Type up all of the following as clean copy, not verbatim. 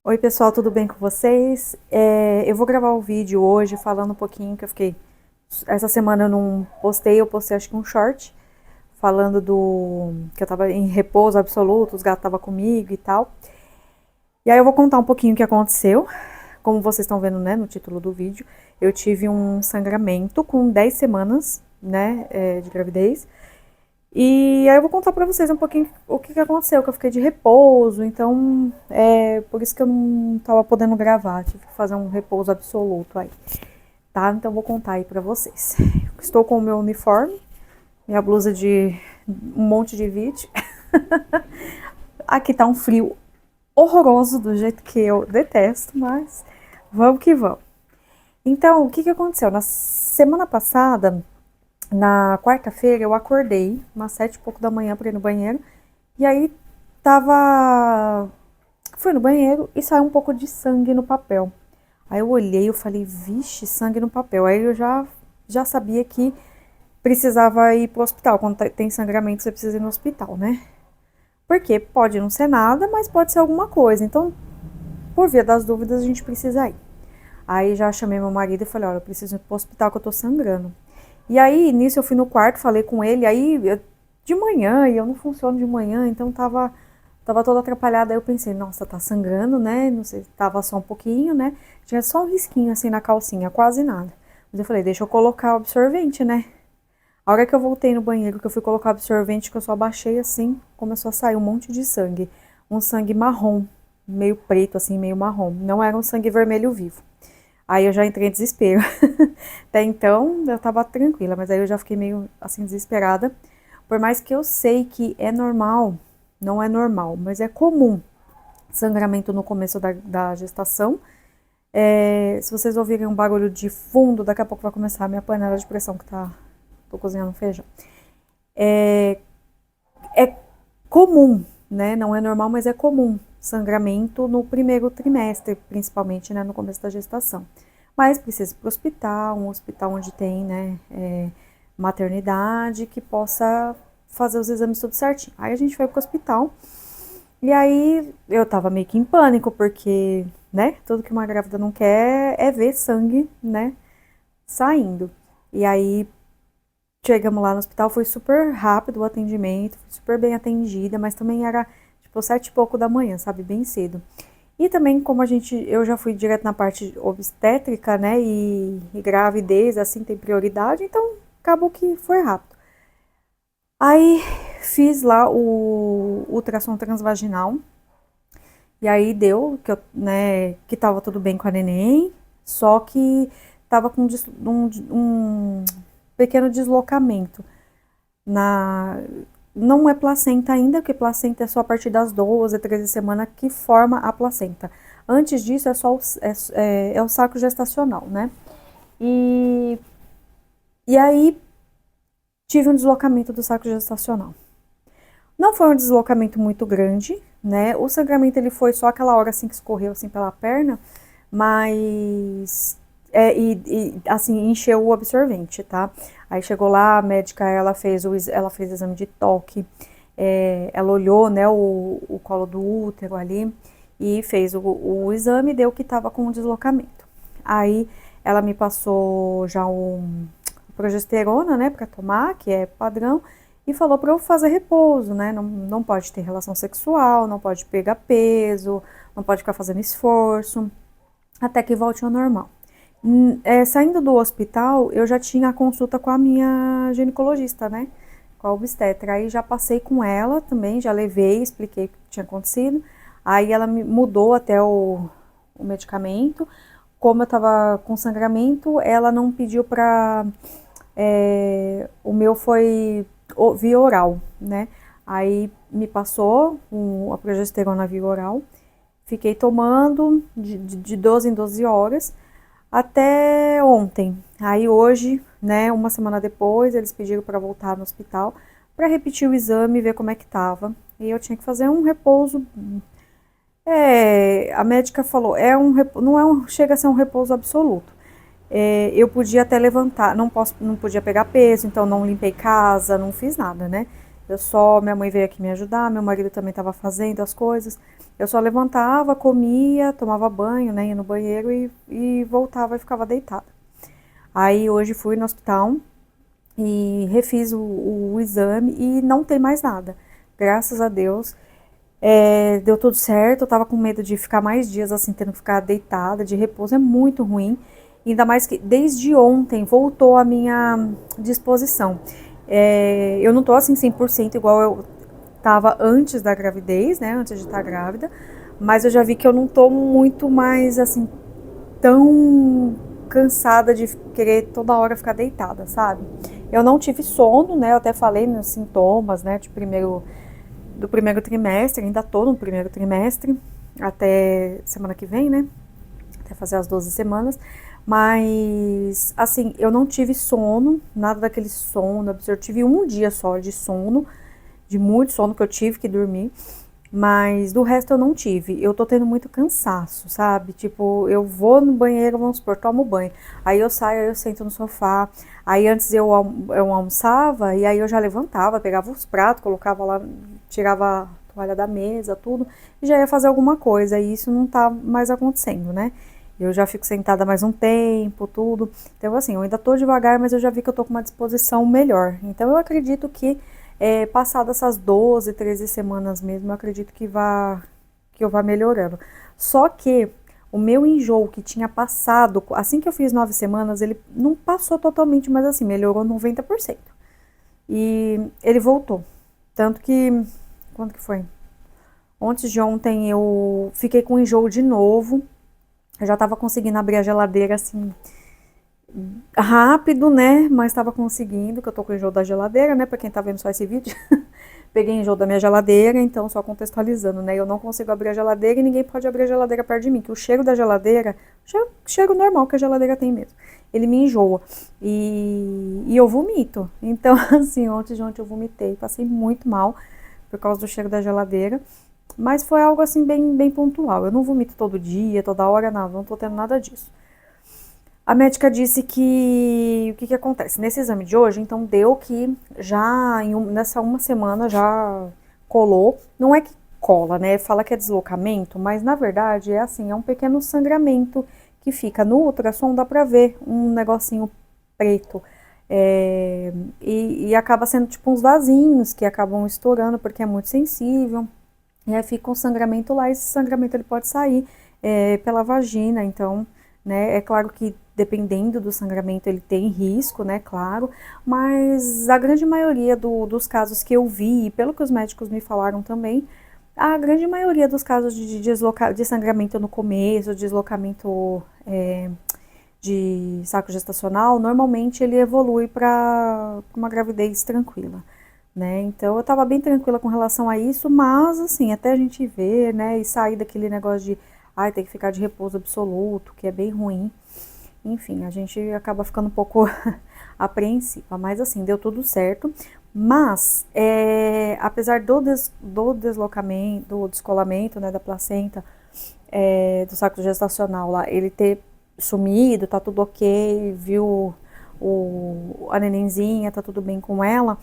Oi pessoal, tudo bem com vocês? Eu vou gravar o vídeo hoje falando um pouquinho que eu fiquei. Essa semana eu não postei, eu postei acho que um short falando do que eu tava em repouso absoluto, os gatos estavam comigo e tal. E aí eu vou contar um pouquinho o que aconteceu. Como vocês estão vendo, né, no título do vídeo, eu tive um sangramento com 10 semanas, né, de gravidez. E aí eu vou contar pra vocês um pouquinho o que aconteceu, que eu fiquei de repouso, então por isso que eu não tava podendo gravar, tive que fazer um repouso absoluto aí, tá? Então eu vou contar aí pra vocês. Estou com o meu uniforme, minha blusa de um monte de vídeo. Aqui tá um frio horroroso, do jeito que eu detesto, mas vamos que vamos. Então, o que aconteceu? Na semana passada, na quarta-feira, eu acordei, umas 7 e pouco da manhã pra ir no banheiro, e aí tava. Fui no banheiro e saiu um pouco de sangue no papel. Aí eu olhei, eu falei, vixe, sangue no papel. Aí eu já sabia que precisava ir pro hospital. Quando tem sangramento, você precisa ir no hospital, né? Porque pode não ser nada, mas pode ser alguma coisa. Então, por via das dúvidas, a gente precisa ir. Aí já chamei meu marido e falei, olha, eu preciso ir pro hospital que eu tô sangrando. E aí, nisso eu fui no quarto, falei com ele, de manhã, e eu não funciono de manhã, então tava toda atrapalhada, aí eu pensei, nossa, tá sangrando, né, não sei, tava só um pouquinho, né, tinha só um risquinho assim na calcinha, quase nada. Mas eu falei, deixa eu colocar o absorvente, né. A hora que eu voltei no banheiro, que eu fui colocar o absorvente, que eu só abaixei assim, começou a sair um monte de sangue. Um sangue marrom, meio preto assim, meio marrom. Não era um sangue vermelho vivo. Aí eu já entrei em desespero. Até então eu tava tranquila, mas aí eu já fiquei meio assim desesperada. Por mais que eu sei que é normal, não é normal, mas é comum sangramento no começo da gestação. Se vocês ouvirem um barulho de fundo, daqui a pouco vai começar a minha panela de pressão que tô cozinhando feijão. É comum, né? Não é normal, mas é comum sangramento no primeiro trimestre, principalmente, né, no começo da gestação. Mas precisa ir para o hospital, um hospital onde tem, né, maternidade, que possa fazer os exames tudo certinho. Aí a gente foi para o hospital, e aí eu tava meio que em pânico, porque, né, tudo que uma grávida não quer é ver sangue, né, saindo. E aí chegamos lá no hospital, foi super rápido o atendimento, fui super bem atendida, mas também era tipo 7 e pouco da manhã, sabe, bem cedo. E também como eu já fui direto na parte obstétrica, né, e gravidez, assim, tem prioridade, então acabou que foi rápido. Aí fiz lá o ultrassom transvaginal, e aí deu que tava tudo bem com a neném, só que tava com um pequeno deslocamento na. Não é placenta ainda, porque placenta é só a partir das 12, 13 semanas que forma a placenta. Antes disso é só o saco gestacional, né? E, e aí tive um deslocamento do saco gestacional. Não foi um deslocamento muito grande, né? O sangramento ele foi só aquela hora assim que escorreu assim pela perna, mas assim encheu o absorvente, tá? Aí chegou lá, a médica ela fez exame de toque, ela olhou, né, o colo do útero ali e fez o exame e deu que estava com um deslocamento. Aí ela me passou já progesterona, né, para tomar, que é padrão, e falou para eu fazer repouso, né? Não pode ter relação sexual, não pode pegar peso, não pode ficar fazendo esforço, até que volte ao normal. Saindo do hospital, eu já tinha a consulta com a minha ginecologista, né? Com a obstetra. Aí já passei com ela também, já levei, expliquei o que tinha acontecido. Aí ela me mudou até o medicamento. Como eu tava com sangramento, ela não pediu pra. O meu foi via oral, né? Aí me passou a progesterona via oral. Fiquei tomando de 12 em 12 horas até ontem. Aí hoje, né, uma semana depois, eles pediram para voltar no hospital para repetir o exame e ver como é que tava. E eu tinha que fazer um repouso. A médica falou, chega a ser um repouso absoluto. Eu podia até levantar, não podia pegar peso, então não limpei casa, não fiz nada, né? Minha mãe veio aqui me ajudar, meu marido também estava fazendo as coisas. Eu só levantava, comia, tomava banho, né, ia no banheiro e voltava e ficava deitada. Aí hoje fui no hospital e refiz o exame e não tem mais nada. Graças a Deus. Deu tudo certo, eu tava com medo de ficar mais dias assim, tendo que ficar deitada, de repouso, é muito ruim. Ainda mais que desde ontem voltou a minha disposição. Eu não tô assim 100% igual eu tava antes da gravidez, né, antes de estar grávida, mas eu já vi que eu não tô muito mais assim, tão cansada de querer toda hora ficar deitada, sabe? Eu não tive sono, né, eu até falei nos sintomas, né, do primeiro trimestre, ainda tô no primeiro trimestre, até semana que vem, né? Até fazer as 12 semanas. Mas, assim, eu não tive sono, nada daquele sono absurdo. Eu tive um dia só de sono, de muito sono que eu tive que dormir. Mas do resto eu não tive. Eu tô tendo muito cansaço, sabe? Tipo, eu vou no banheiro, vamos supor, tomo banho. Aí eu saio, aí eu sento no sofá. Aí antes eu almoçava e aí eu já levantava, pegava os pratos, colocava lá, tirava a toalha da mesa, tudo, e já ia fazer alguma coisa. E isso não tá mais acontecendo, né? Eu já fico sentada mais um tempo, tudo. Então, assim, eu ainda tô devagar, mas eu já vi que eu tô com uma disposição melhor. Então, eu acredito que passado essas 12, 13 semanas mesmo, eu acredito que eu vá melhorando. Só que o meu enjoo que tinha passado, assim que eu fiz 9 semanas, ele não passou totalmente, mas assim, melhorou 90%. E ele voltou. Tanto que, quando que foi? Antes de ontem eu fiquei com enjoo de novo. Eu já tava conseguindo abrir a geladeira assim, rápido, né? Mas tava conseguindo, que eu tô com enjoo da geladeira, né? Pra quem tá vendo só esse vídeo. Peguei enjoo da minha geladeira, então só contextualizando, né? Eu não consigo abrir a geladeira e ninguém pode abrir a geladeira perto de mim, que o cheiro da geladeira, cheiro normal que a geladeira tem mesmo, ele me enjoa. E eu vomito. Então, assim, ontem de ontem eu vomitei, passei muito mal por causa do cheiro da geladeira. Mas foi algo assim bem pontual. Eu não vomito todo dia, toda hora, não tô tendo nada disso. A médica disse que o que acontece? Nesse exame de hoje, então deu que já nessa uma semana já colou. Não é que cola, né? Fala que é deslocamento, mas na verdade é assim, é um pequeno sangramento que fica no ultrassom, dá pra ver um negocinho preto. E acaba sendo tipo uns vasinhos que acabam estourando porque é muito sensível. E aí fica um sangramento lá, e esse sangramento ele pode sair pela vagina, então, né, é claro que dependendo do sangramento ele tem risco, né, claro, mas a grande maioria dos casos que eu vi, e pelo que os médicos me falaram também, a grande maioria dos casos de sangramento no começo, deslocamento de saco gestacional, normalmente ele evolui para uma gravidez tranquila. Né? Então eu tava bem tranquila com relação a isso, mas assim, até a gente ver, né, e sair daquele negócio de, ai, tem que ficar de repouso absoluto, que é bem ruim. Enfim, a gente acaba ficando um pouco apreensiva, mas assim, deu tudo certo. Mas, apesar do deslocamento, do descolamento, né, da placenta, do saco gestacional lá, ele ter sumido, tá tudo ok, viu a nenenzinha, tá tudo bem com ela,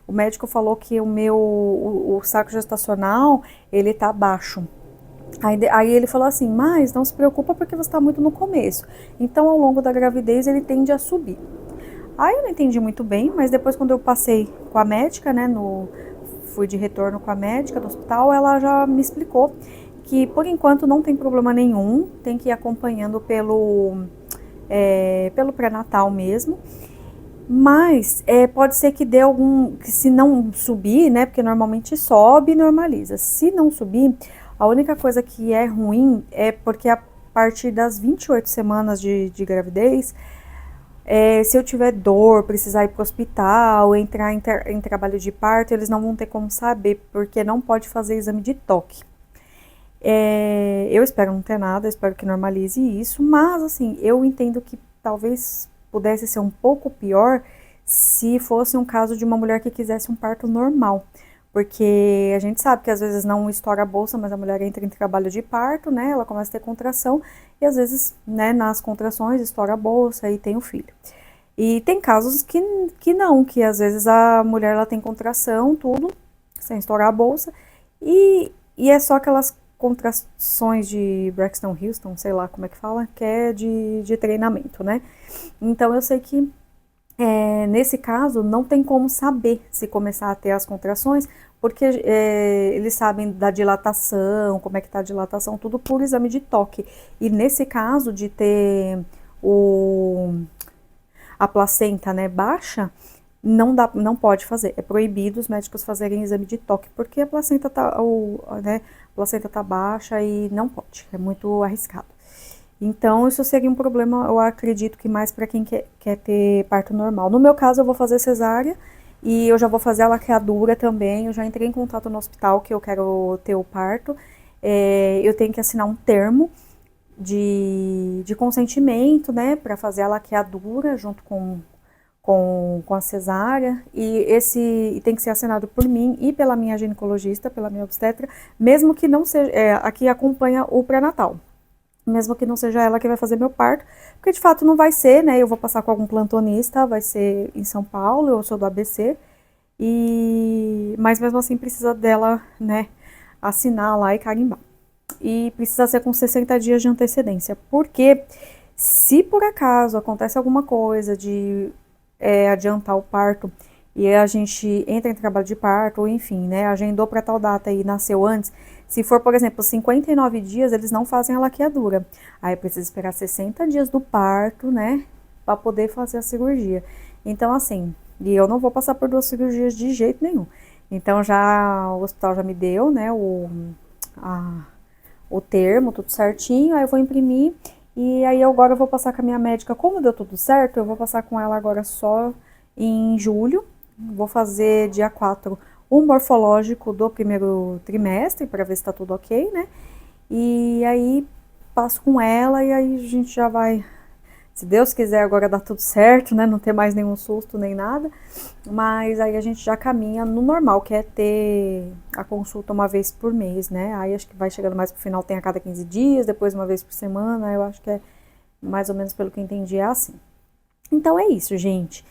o médico falou que o saco gestacional, ele tá baixo. Aí ele falou assim, mas não se preocupa porque você está muito no começo. Então, ao longo da gravidez, ele tende a subir. Aí eu não entendi muito bem, mas depois quando eu passei com a médica, né, fui de retorno com a médica do hospital, ela já me explicou que por enquanto não tem problema nenhum, tem que ir acompanhando pelo pré-natal mesmo. Mas pode ser que dê que se não subir, né, porque normalmente sobe e normaliza. Se não subir, a única coisa que é ruim é porque a partir das 28 semanas de gravidez, se eu tiver dor, precisar ir para o hospital, entrar em trabalho de parto, eles não vão ter como saber, porque não pode fazer exame de toque. Eu espero não ter nada, espero que normalize isso, mas assim, eu entendo que talvez pudesse ser um pouco pior se fosse um caso de uma mulher que quisesse um parto normal, porque a gente sabe que às vezes não estoura a bolsa, mas a mulher entra em trabalho de parto, né, ela começa a ter contração, e às vezes, né, nas contrações estoura a bolsa e tem o filho. E tem casos que não, que às vezes a mulher ela tem contração, tudo, sem estourar a bolsa, e é só aquelas contrações de Braxton Houston, sei lá como é que fala, que é de treinamento, né? Então eu sei que nesse caso não tem como saber se começar a ter as contrações, porque eles sabem da dilatação, como é que tá a dilatação, tudo por exame de toque. E nesse caso de ter a placenta, né, baixa, não pode fazer. É proibido os médicos fazerem exame de toque, porque a placenta né, a placenta tá baixa e não pode. É muito arriscado. Então, isso seria um problema, eu acredito que mais para quem quer ter parto normal. No meu caso, eu vou fazer cesárea e eu já vou fazer a laqueadura também. Eu já entrei em contato no hospital que eu quero ter o parto. Eu tenho que assinar um termo de consentimento, né, para fazer a laqueadura junto com a cesárea, e esse tem que ser assinado por mim e pela minha ginecologista, pela minha obstetra, mesmo que não seja, aqui acompanha o pré-natal, mesmo que não seja ela que vai fazer meu parto, porque de fato não vai ser, né, eu vou passar com algum plantonista, vai ser em São Paulo, eu sou do ABC, mas mesmo assim precisa dela, né, assinar lá e carimbar. E precisa ser com 60 dias de antecedência, porque se por acaso acontece alguma coisa de adiantar o parto e a gente entra em trabalho de parto, ou enfim, né, agendou para tal data e nasceu antes, se for, por exemplo, 59 dias, eles não fazem a laqueadura. Aí precisa esperar 60 dias do parto, né, para poder fazer a cirurgia. Então, assim, e eu não vou passar por 2 cirurgias de jeito nenhum. Então, o hospital já me deu, né, o termo, tudo certinho, aí eu vou imprimir e aí agora eu vou passar com a minha médica, como deu tudo certo, eu vou passar com ela agora só em julho, vou fazer dia 4 o morfológico do primeiro trimestre, para ver se tá tudo ok, né, e aí passo com ela e aí a gente já vai, se Deus quiser agora dar tudo certo, né, não ter mais nenhum susto nem nada, mas aí a gente já caminha no normal, que é ter a consulta uma vez por mês, né, aí acho que vai chegando mais pro final, tem a cada 15 dias, depois uma vez por semana, eu acho que é mais ou menos pelo que eu entendi é assim. Então é isso, gente.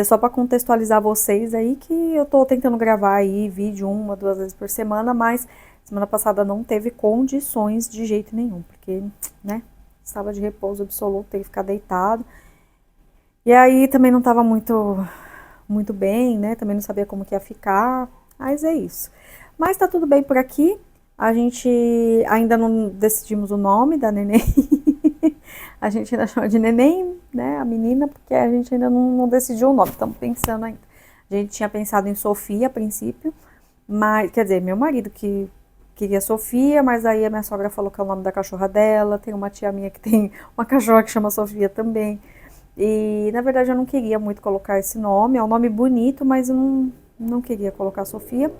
Só para contextualizar vocês aí que eu tô tentando gravar aí vídeo 1, 2 vezes por semana, mas semana passada não teve condições de jeito nenhum, porque, né, estava de repouso absoluto, tem que ficar deitado. E aí também não estava muito bem, né? Também não sabia como que ia ficar, mas é isso. Mas tá tudo bem por aqui. A gente ainda não decidimos o nome da neném. A gente ainda chama de neném, né? A menina, porque a gente ainda não decidiu o nome. Estamos pensando ainda. A gente tinha pensado em Sofia a princípio, mas quer dizer, meu marido que queria Sofia, mas aí a minha sogra falou que é o nome da cachorra dela. Tem uma tia minha que tem uma cachorra que chama Sofia também. E na verdade eu não queria muito colocar esse nome, é um nome bonito, mas eu não queria colocar Sofia.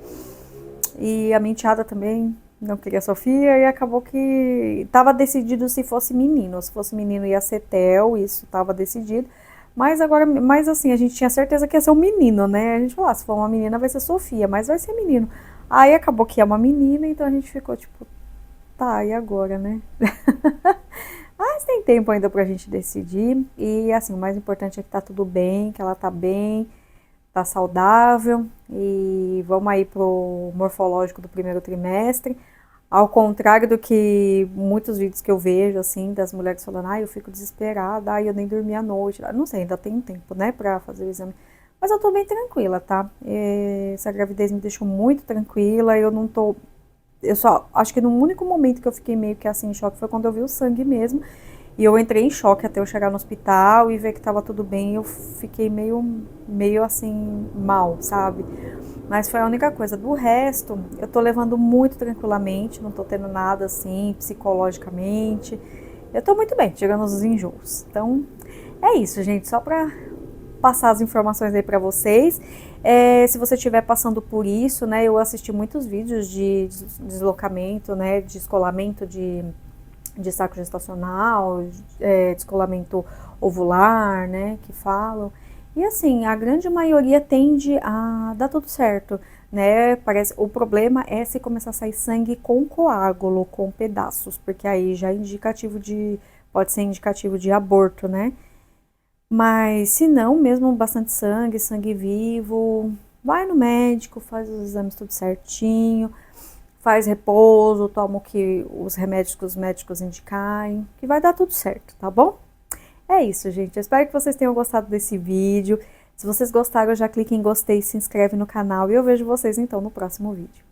E a minha enteada também não queria Sofia, e acabou que estava decidido se fosse menino. Se fosse menino ia ser Theo, isso estava decidido. Mas agora, mas assim, a gente tinha certeza que ia ser um menino, né? A gente falou, se for uma menina vai ser Sofia, mas vai ser menino. Aí acabou que é uma menina, então a gente ficou tipo, tá, e agora, né? Mas tem tempo ainda pra gente decidir. E assim, o mais importante é que tá tudo bem, que ela tá bem, tá saudável. E vamos aí pro morfológico do primeiro trimestre. Ao contrário do que muitos vídeos que eu vejo, assim, das mulheres falando, eu fico desesperada, eu nem dormi à noite. Não sei, ainda tem um tempo, né, pra fazer o exame. Mas eu tô bem tranquila, tá? Essa gravidez me deixou muito tranquila, eu não tô... Eu só, acho que no único momento que eu fiquei meio que assim em choque foi quando eu vi o sangue mesmo. E eu entrei em choque até eu chegar no hospital e ver que tava tudo bem. Eu fiquei meio assim, mal, sabe? Mas foi a única coisa. Do resto, eu tô levando muito tranquilamente, não tô tendo nada assim, psicologicamente. Eu tô muito bem, tirando os enjoos. Então, é isso, gente. Só pra passar as informações aí pra vocês. Se você estiver passando por isso, né? Eu assisti muitos vídeos de deslocamento, né? De descolamento de saco gestacional, descolamento ovular, né, que falam. E assim, a grande maioria tende a dar tudo certo, né? O problema é se começar a sair sangue com coágulo, com pedaços, porque aí já é indicativo pode ser indicativo de aborto, né? Mas se não, mesmo bastante sangue vivo, vai no médico, faz os exames tudo certinho, faz repouso, toma os remédios que os médicos indicarem, que vai dar tudo certo, tá bom? É isso, gente. Eu espero que vocês tenham gostado desse vídeo. Se vocês gostaram, já clique em gostei, se inscreve no canal e eu vejo vocês então no próximo vídeo.